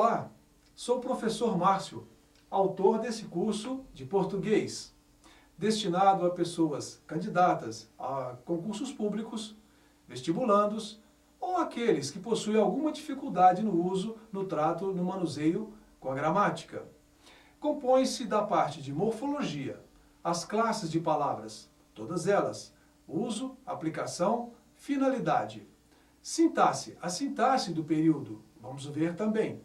Olá, sou o professor Márcio, autor desse curso de português, destinado a pessoas candidatas a concursos públicos, vestibulandos ou aqueles que possuem alguma dificuldade no uso, no trato, no manuseio com a gramática. Compõe-se da parte de morfologia, as classes de palavras, todas elas, uso, aplicação, finalidade. Sintaxe, a sintaxe do período, vamos ver também.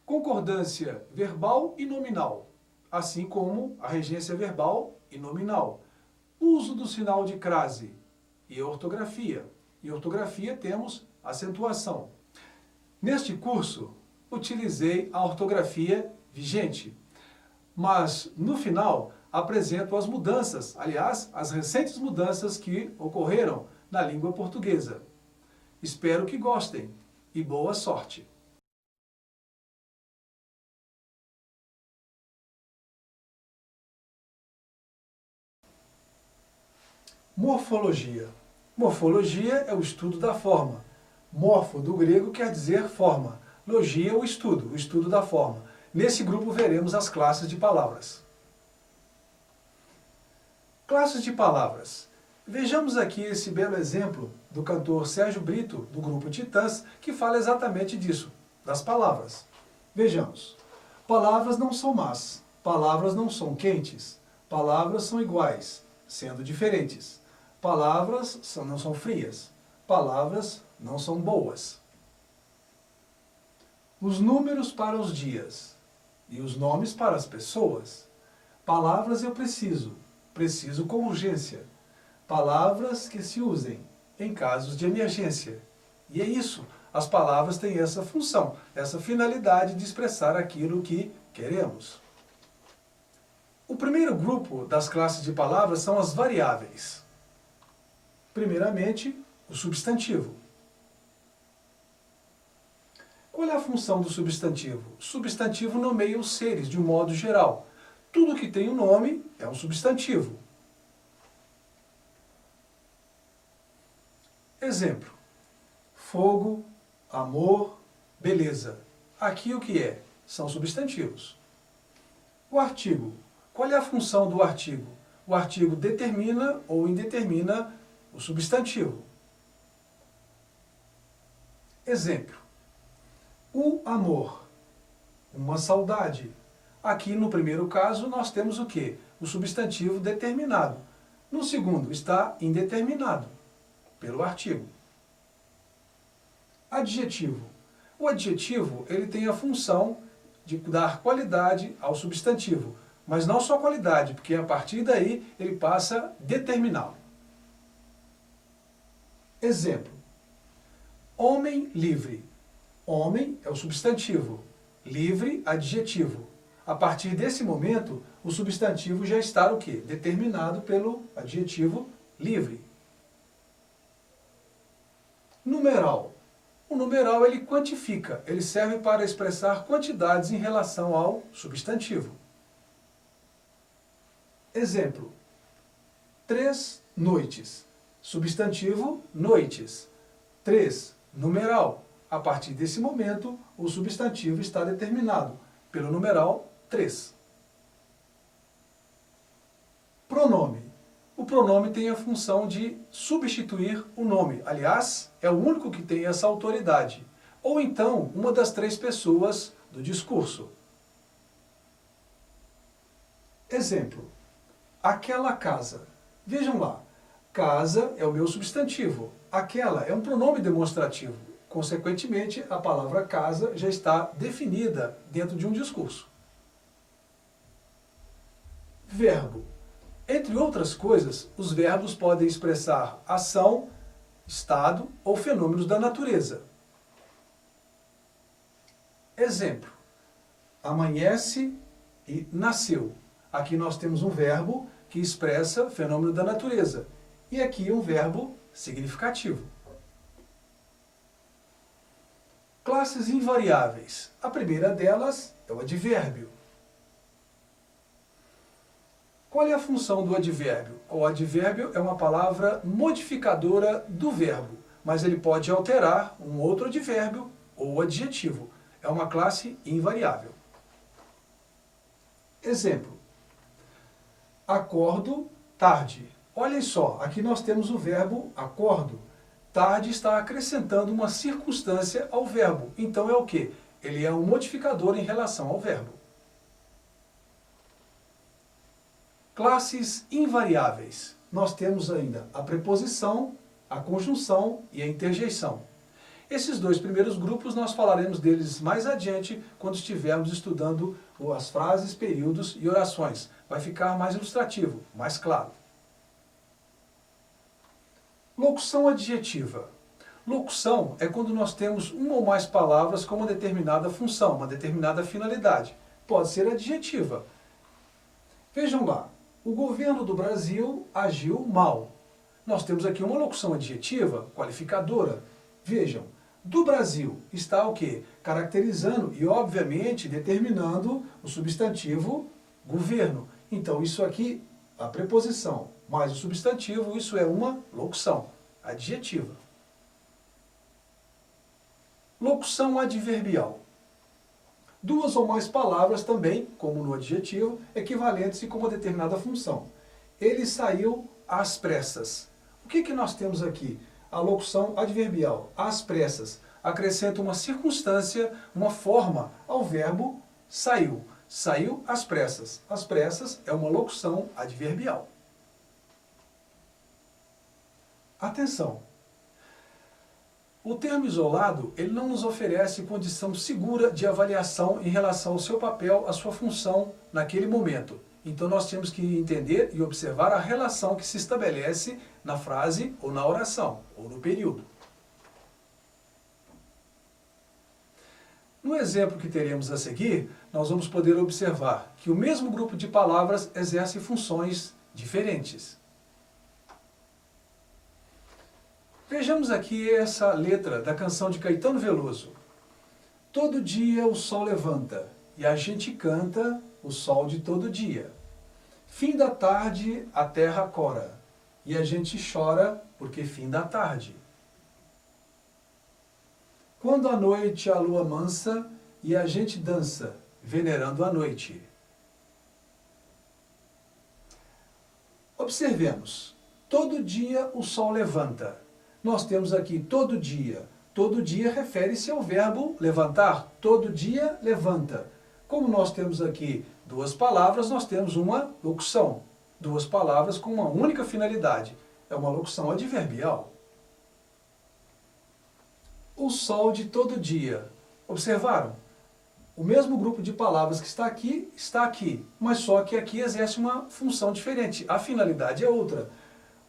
Concordância verbal e nominal, assim como a regência verbal e nominal. Uso do sinal de crase e ortografia. Em ortografia temos acentuação. Neste curso, utilizei a ortografia vigente, mas no final apresento as mudanças, aliás, as recentes mudanças que ocorreram na língua portuguesa. Espero que gostem e boa sorte! Morfologia. Morfologia é o estudo da forma. Morfo, do grego, quer dizer forma. Logia, o estudo da forma. Nesse grupo veremos as classes de palavras. Classes de palavras. Vejamos aqui esse belo exemplo do cantor Sérgio Brito, do grupo Titãs, que fala exatamente disso, das palavras. Vejamos. Palavras não são más, palavras não são quentes, palavras são iguais, sendo diferentes. Palavras não são frias, palavras não são boas. Os números para os dias e os nomes para as pessoas. Palavras eu preciso com urgência. Palavras que se usem em casos de emergência. E é isso, as palavras têm essa função, essa finalidade de expressar aquilo que queremos. O primeiro grupo das classes de palavras são as variáveis. Primeiramente, o substantivo. Qual é a função do substantivo? O substantivo nomeia os seres de um modo geral. Tudo que tem um nome é um substantivo. Exemplo: fogo, amor, beleza. Aqui o que é? São substantivos. O artigo. Qual é a função do artigo? O artigo determina ou indetermina o substantivo. Exemplo: o amor, uma saudade. Aqui no primeiro caso nós temos o quê? O substantivo determinado. No segundo está indeterminado, pelo artigo. Adjetivo. O adjetivo ele tem a função de dar qualidade ao substantivo, mas não só qualidade, porque a partir daí ele passa a determiná-lo. Exemplo: homem livre. Homem é o substantivo, livre, adjetivo. A partir desse momento, o substantivo já está o quê? Determinado pelo adjetivo livre. Numeral. O numeral ele quantifica, ele serve para expressar quantidades em relação ao substantivo. Exemplo: 3 noites. Substantivo, noites. 3, numeral. A partir desse momento, o substantivo está determinado pelo numeral 3. Pronome. O pronome tem a função de substituir o nome. Aliás, é o único que tem essa autoridade. Ou então, uma das 3 pessoas do discurso. Exemplo: aquela casa. Vejam lá, casa é o meu substantivo. Aquela é um pronome demonstrativo. Consequentemente, a palavra casa já está definida dentro de um discurso. Verbo. Entre outras coisas, os verbos podem expressar ação, estado ou fenômenos da natureza. Exemplo: amanhece e nasceu. Aqui nós temos um verbo que expressa fenômeno da natureza. E aqui um verbo significativo. Classes invariáveis. A primeira delas é o advérbio. Qual é a função do advérbio? O advérbio é uma palavra modificadora do verbo, mas ele pode alterar um outro advérbio ou adjetivo. é uma classe invariável. Exemplo. Acordo tarde. Olhem só, aqui nós temos o verbo acordo. Tarde está acrescentando uma circunstância ao verbo. Então é o quê? Ele é um modificador em relação ao verbo. Classes invariáveis. Nós temos ainda a preposição, a conjunção e a interjeição. Esses dois primeiros grupos nós falaremos deles mais adiante quando estivermos estudando as frases, períodos e orações. Vai ficar mais ilustrativo, mais claro. Locução adjetiva. Locução é quando nós temos uma ou mais palavras com uma determinada função, uma determinada finalidade. Pode ser adjetiva. Vejam lá, o governo do Brasil agiu mal. Nós temos aqui uma locução adjetiva, qualificadora. Vejam, do Brasil está o quê? Caracterizando e, obviamente, determinando o substantivo governo. Então, isso aqui, a preposição mais o substantivo, isso é uma locução adjetiva. Locução adverbial. Duas ou mais palavras também, como no adjetivo, equivalentes e com uma determinada função. Ele saiu às pressas. O que nós temos aqui? A locução adverbial, às pressas, acrescenta uma circunstância, uma forma ao verbo saiu. Saiu às pressas. Às pressas é uma locução adverbial. Atenção! O termo isolado, ele não nos oferece condição segura de avaliação em relação ao seu papel, à sua função naquele momento. Então nós temos que entender e observar a relação que se estabelece na frase ou na oração, ou no período. No exemplo que teremos a seguir, nós vamos poder observar que o mesmo grupo de palavras exerce funções diferentes. Vejamos aqui essa letra da canção de Caetano Veloso. Todo dia o sol levanta, e a gente canta o sol de todo dia. Fim da tarde a terra cora, e a gente chora porque fim da tarde. Quando à noite a lua mansa, e a gente dança, venerando a noite. Observemos, todo dia o sol levanta. Nós temos aqui todo dia. Todo dia refere-se ao verbo levantar. Todo dia levanta. Como nós temos aqui duas palavras, nós temos uma locução. Duas palavras com uma única finalidade. É uma locução adverbial. O sol de todo dia. Observaram? O mesmo grupo de palavras que está aqui, mas só que aqui exerce uma função diferente. A finalidade é outra.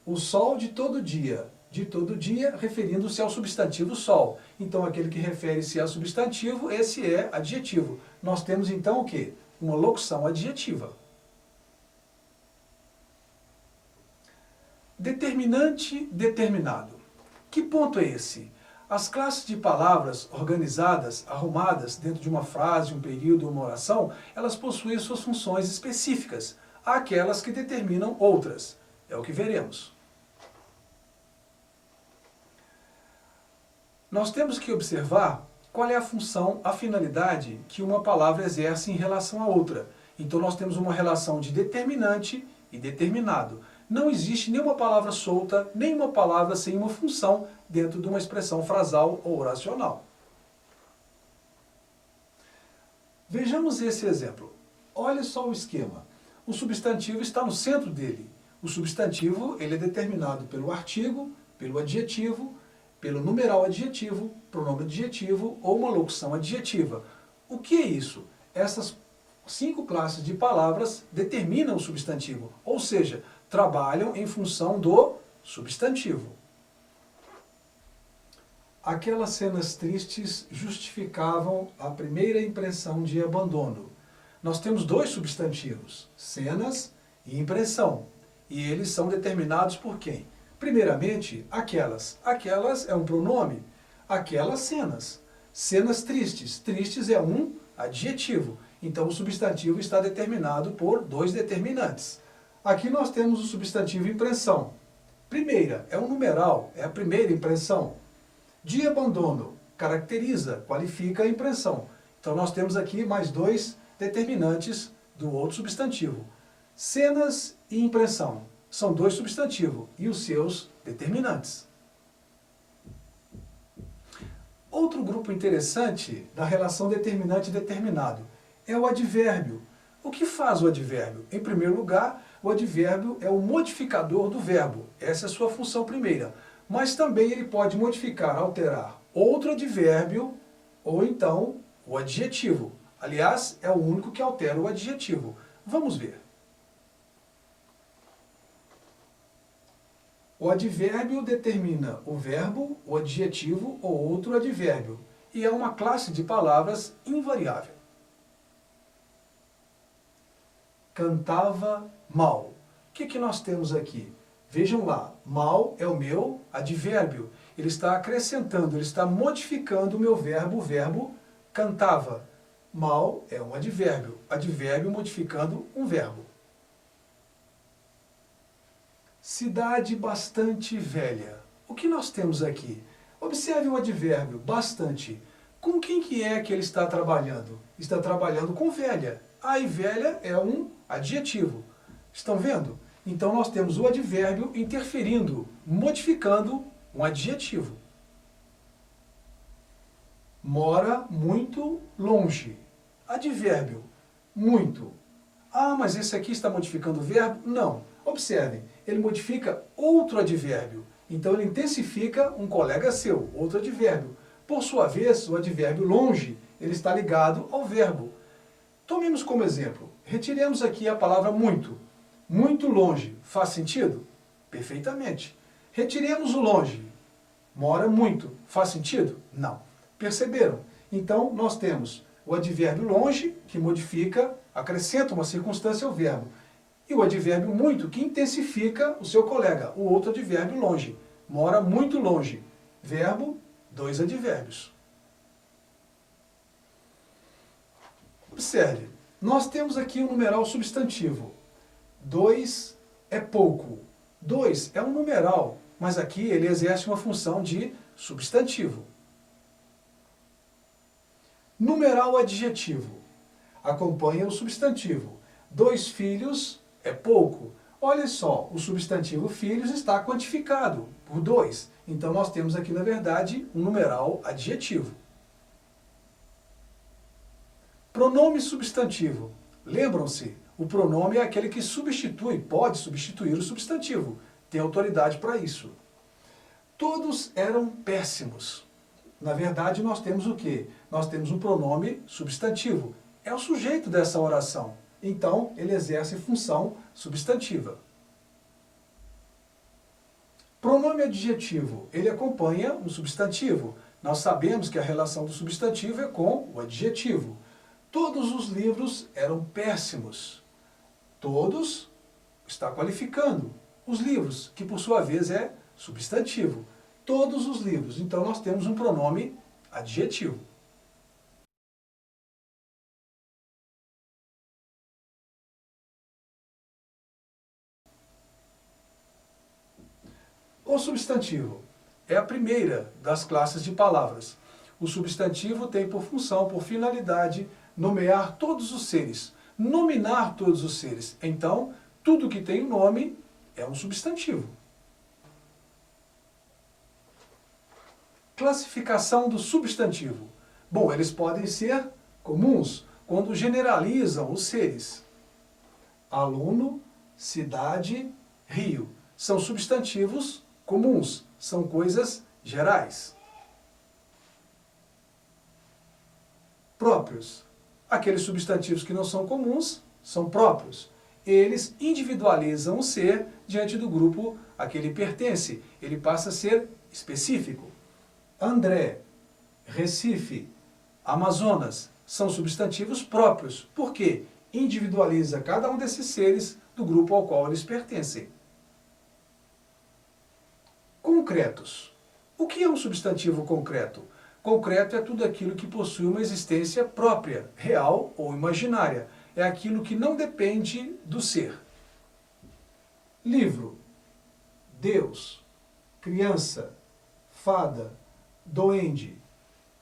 O sol de todo dia. De todo dia, referindo-se ao substantivo sol. Então, aquele que refere-se a substantivo, esse é adjetivo. Nós temos, então, o quê? Uma locução adjetiva. Determinante determinado. Que ponto é esse? As classes de palavras organizadas, arrumadas dentro de uma frase, um período, uma oração, elas possuem suas funções específicas. Há aquelas que determinam outras. É o que veremos. Nós temos que observar qual é a função, a finalidade que uma palavra exerce em relação a outra. Então nós temos uma relação de determinante e determinado. Não existe nenhuma palavra solta, nenhuma palavra sem uma função dentro de uma expressão frasal ou oracional. Vejamos esse exemplo. Olha só o esquema. O substantivo está no centro dele. O substantivo ele é determinado pelo artigo, pelo adjetivo, pelo numeral adjetivo, pronome adjetivo ou uma locução adjetiva. O que é isso? Essas 5 classes de palavras determinam o substantivo, ou seja, trabalham em função do substantivo. Aquelas cenas tristes justificavam a primeira impressão de abandono. Nós temos 2 substantivos, cenas e impressão, e eles são determinados por quem? Primeiramente, aquelas. Aquelas é um pronome. Aquelas cenas. Cenas tristes. Tristes é um adjetivo. Então, o substantivo está determinado por 2 determinantes. Aqui nós temos o substantivo impressão. Primeira, é um numeral, é a primeira impressão. De abandono, caracteriza, qualifica a impressão. Então nós temos aqui mais dois determinantes do outro substantivo. Cenas e impressão são dois substantivos e os seus determinantes. Outro grupo interessante da relação determinante e determinado é o advérbio. O que faz o advérbio? Em primeiro lugar, o advérbio é o modificador do verbo. Essa é a sua função primeira. Mas também ele pode modificar, alterar outro advérbio ou então o adjetivo. Aliás, é o único que altera o adjetivo. Vamos ver. O advérbio determina o verbo, o adjetivo ou outro advérbio. E é uma classe de palavras invariável. Cantava mal. O que nós temos aqui? Vejam lá, mal é o meu advérbio. Ele está acrescentando, ele está modificando o meu verbo, o verbo cantava. Mal é um advérbio, advérbio modificando um verbo. Cidade bastante velha. O que nós temos aqui? Observe o advérbio bastante. Com quem que é que ele está trabalhando? Está trabalhando com velha. E velha é um adjetivo. Estão vendo? Então nós temos o advérbio interferindo, modificando um adjetivo. Mora muito longe. Advérbio, muito. Mas esse aqui está modificando o verbo? Não. Observem, ele modifica outro advérbio. Então ele intensifica um colega seu, outro advérbio. Por sua vez, o advérbio longe, ele está ligado ao verbo. Tomemos como exemplo, retiremos aqui a palavra muito. Muito longe, faz sentido? Perfeitamente. Retiremos o longe. Mora muito, faz sentido? Não. Perceberam? Então nós temos o advérbio longe, que modifica, acrescenta uma circunstância ao verbo. E o advérbio muito, que intensifica o seu colega, o outro advérbio longe. Mora muito longe. Verbo, dois advérbios. Observe, nós temos aqui um numeral substantivo. 2 é pouco. 2 é um numeral, mas aqui ele exerce uma função de substantivo. Numeral adjetivo. Acompanha o substantivo. 2 filhos é pouco. Olha só, o substantivo filhos está quantificado por 2. Então nós temos aqui, na verdade, um numeral adjetivo. Pronome substantivo. Lembram-se, o pronome é aquele que substitui, pode substituir o substantivo. Tem autoridade para isso. Todos eram péssimos. Na verdade, nós temos o quê? Nós temos um pronome substantivo. É o sujeito dessa oração. Então, ele exerce função substantiva. Pronome adjetivo. Ele acompanha um substantivo. Nós sabemos que a relação do substantivo é com o adjetivo. Todos os livros eram péssimos. Todos está qualificando os livros, que por sua vez é substantivo. Todos os livros. Então nós temos um pronome adjetivo. O substantivo é a primeira das classes de palavras. O substantivo tem por função, por finalidade, nomear todos os seres, nominar todos os seres. Então, tudo que tem nome é um substantivo. Classificação do substantivo. Bom, eles podem ser comuns quando generalizam os seres. Aluno, cidade, rio. São substantivos comuns, são coisas gerais. Próprios. Aqueles substantivos que não são comuns são próprios. Eles individualizam o ser diante do grupo a que ele pertence. Ele passa a ser específico. André, Recife, Amazonas são substantivos próprios. Por quê? Individualiza cada um desses seres do grupo ao qual eles pertencem. Concretos. O que é um substantivo concreto? Concreto é tudo aquilo que possui uma existência própria, real ou imaginária. É aquilo que não depende do ser. Livro, Deus, criança, fada, doente.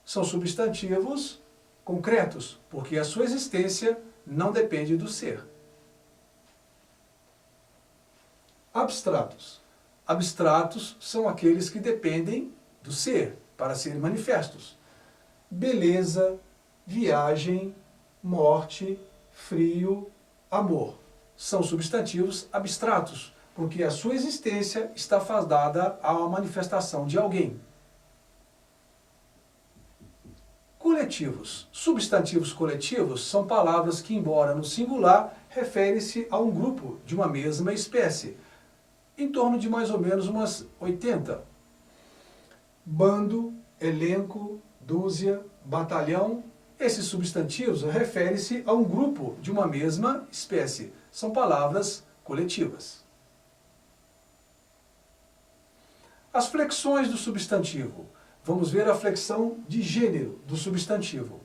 São substantivos concretos, porque a sua existência não depende do ser. Abstratos. Abstratos são aqueles que dependem do ser para serem manifestos. Beleza, viagem, morte, frio, amor. São substantivos abstratos, porque a sua existência está fadada a uma manifestação de alguém. Coletivos. Substantivos coletivos são palavras que, embora no singular, referem-se a um grupo de uma mesma espécie, em torno de mais ou menos umas 80. Bando, elenco, dúzia, batalhão. Esses substantivos referem-se a um grupo de uma mesma espécie. São palavras coletivas. As flexões do substantivo. Vamos ver a flexão de gênero do substantivo.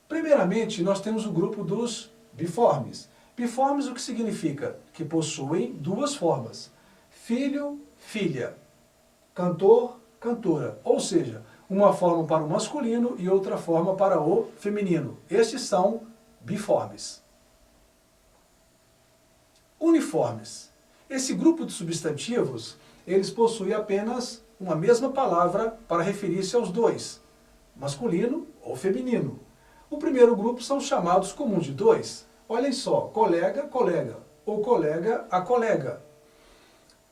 Primeiramente, nós temos o grupo dos biformes. Biformes o que significa? Que possuem duas formas. Filho, filha. Cantor, cantora. Ou seja, uma forma para o masculino e outra forma para o feminino. Estes são biformes. Uniformes. Esse grupo de substantivos, eles possuem apenas uma mesma palavra para referir-se aos dois, masculino ou feminino. O primeiro grupo são os chamados comuns de dois. Olhem só, colega, colega, ou colega a colega.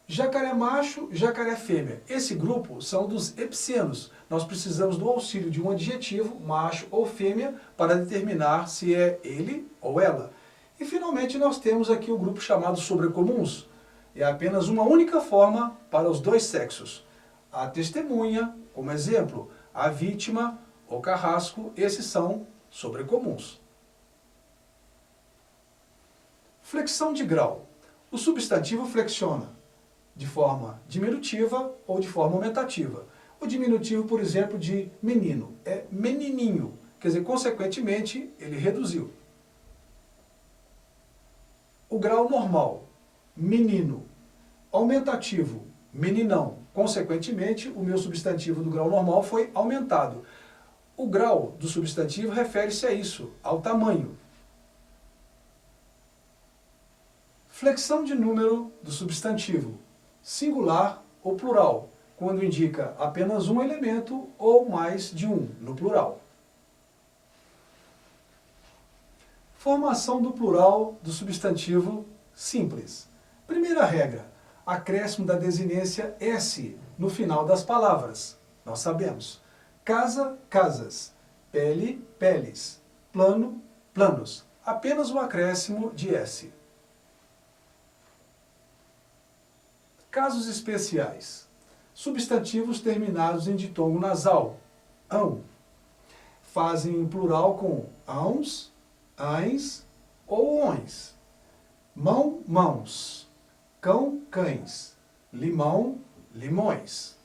Jacaré macho, jacaré fêmea. Esse grupo são dos epícenos. Nós precisamos do auxílio de um adjetivo, macho ou fêmea, para determinar se é ele ou ela. E finalmente nós temos aqui o grupo chamado sobrecomuns. É apenas uma única forma para os dois sexos. A testemunha, como exemplo, a vítima, o carrasco, esses são sobrecomuns. Flexão de grau. O substantivo flexiona de forma diminutiva ou de forma aumentativa. O diminutivo, por exemplo, de menino é menininho, quer dizer, consequentemente, ele reduziu. O grau normal, menino. Aumentativo, meninão. Consequentemente, o meu substantivo do grau normal foi aumentado. O grau do substantivo refere-se a isso, ao tamanho. Flexão de número do substantivo, singular ou plural, quando indica apenas um elemento ou mais de um, no plural. Formação do plural do substantivo simples. Primeira regra, acréscimo da desinência S no final das palavras. Nós sabemos. Casa, casas. Pele, peles. Plano, planos. Apenas o acréscimo de S. Casos especiais. Substantivos terminados em ditongo nasal. Ão. Fazem em plural com ãos, ães ou ões. Mão, mãos. Cão, cães. Limão, limões.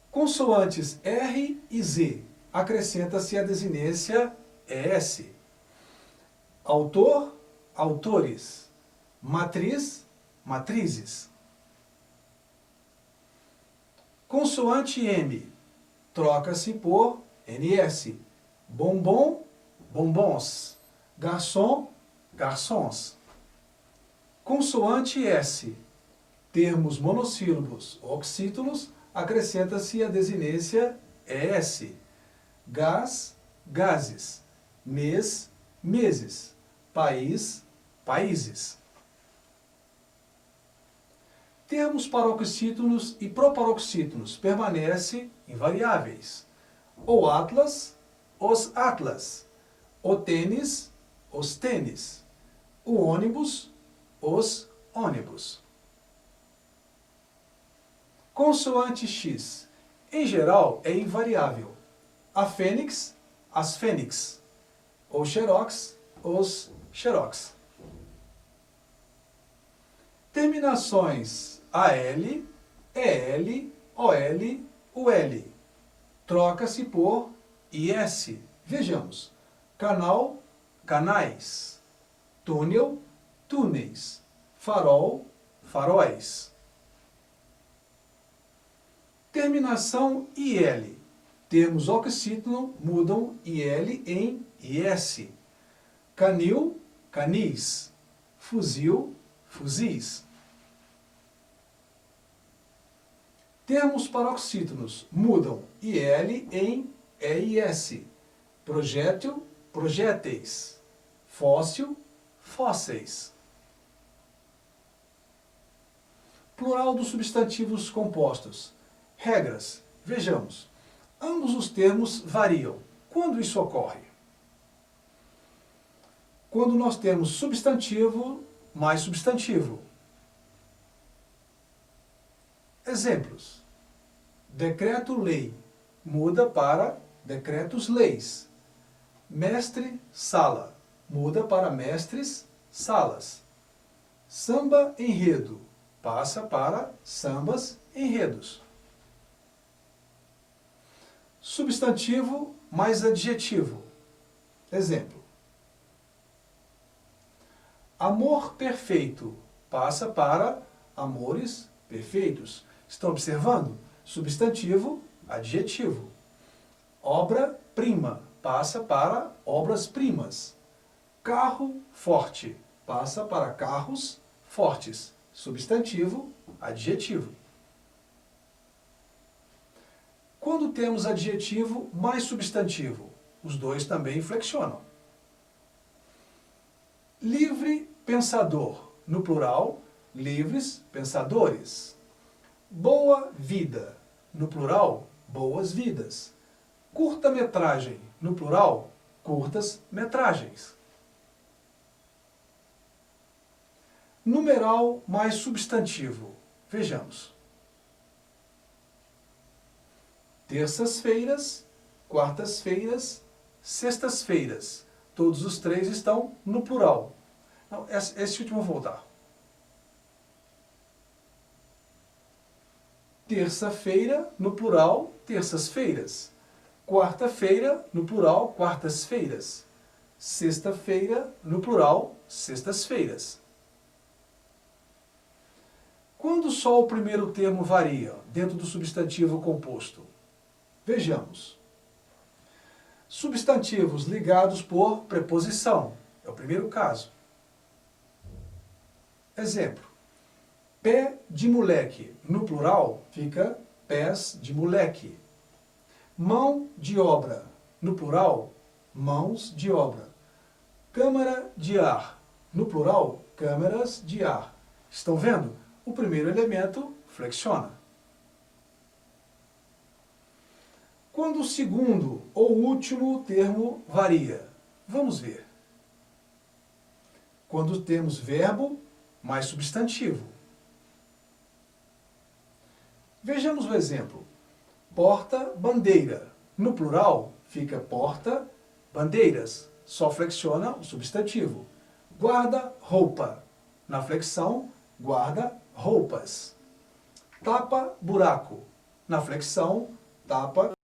Consoantes R e Z. Acrescenta-se a desinência ES. Autor, autores. Matriz, matrizes. Consoante M. Troca-se por NS. Bombom, bombons. Garçom, garçons. Consoante S. Termos monossílabos oxítonos, acrescenta-se a desinência ES. Gás, gases. Mês, meses. País, países. Termos paroxítonos e proparoxítonos permanecem invariáveis. O atlas, os atlas. O tênis, os tênis. O ônibus, os ônibus. Consoante X. Em geral, é invariável. A fênix, as fênix. O xerox, os xerox. Terminações AL, EL, OL, UL. Troca-se por IS. Vejamos. Canal, canais. Túnel, túneis. Farol, faróis. Terminação IL. termos oxítono mudam IL em IS. Canil, canis. Fuzil, fuzis. Termos paroxítonos mudam IL em EIS. Projétil, projéteis. Fóssil, fósseis. Plural dos substantivos compostos. Regras. Vejamos. Ambos os termos variam. Quando isso ocorre? Quando nós temos substantivo mais substantivo. Exemplos. Decreto-lei muda para decretos-leis. Mestre-sala muda para mestres-salas. Samba-enredo passa para sambas-enredos. Substantivo mais adjetivo. Exemplo. Amor perfeito passa para amores perfeitos. Estão observando? Substantivo, adjetivo. Obra-prima passa para obras-primas. Carro forte passa para carros fortes. Substantivo, adjetivo. Quando temos adjetivo mais substantivo, os dois também flexionam. Livre pensador, no plural, livres pensadores. Boa vida, no plural, boas vidas. Curta-metragem, no plural, curtas metragens. Numeral mais substantivo. Vejamos. Terças-feiras, quartas-feiras, sextas-feiras. Todos os três estão no plural. Não, esse último eu vou voltar. Terça-feira, no plural, terças-feiras. Quarta-feira, no plural, quartas-feiras. Sexta-feira, no plural, sextas-feiras. Quando só o primeiro termo varia dentro do substantivo composto? Vejamos. Substantivos ligados por preposição. É o primeiro caso. Exemplo. Pé de moleque. No plural, fica pés de moleque. Mão de obra. No plural, mãos de obra. Câmara de ar. No plural, câmaras de ar. Estão vendo? O primeiro elemento flexiona. Quando o segundo ou último termo varia? Vamos ver. Quando temos verbo mais substantivo. Vejamos o exemplo. Porta-bandeira. No plural, fica porta-bandeiras. Só flexiona o substantivo. Guarda-roupa. Na flexão, guarda-roupas. Tapa-buraco. Na flexão, tapa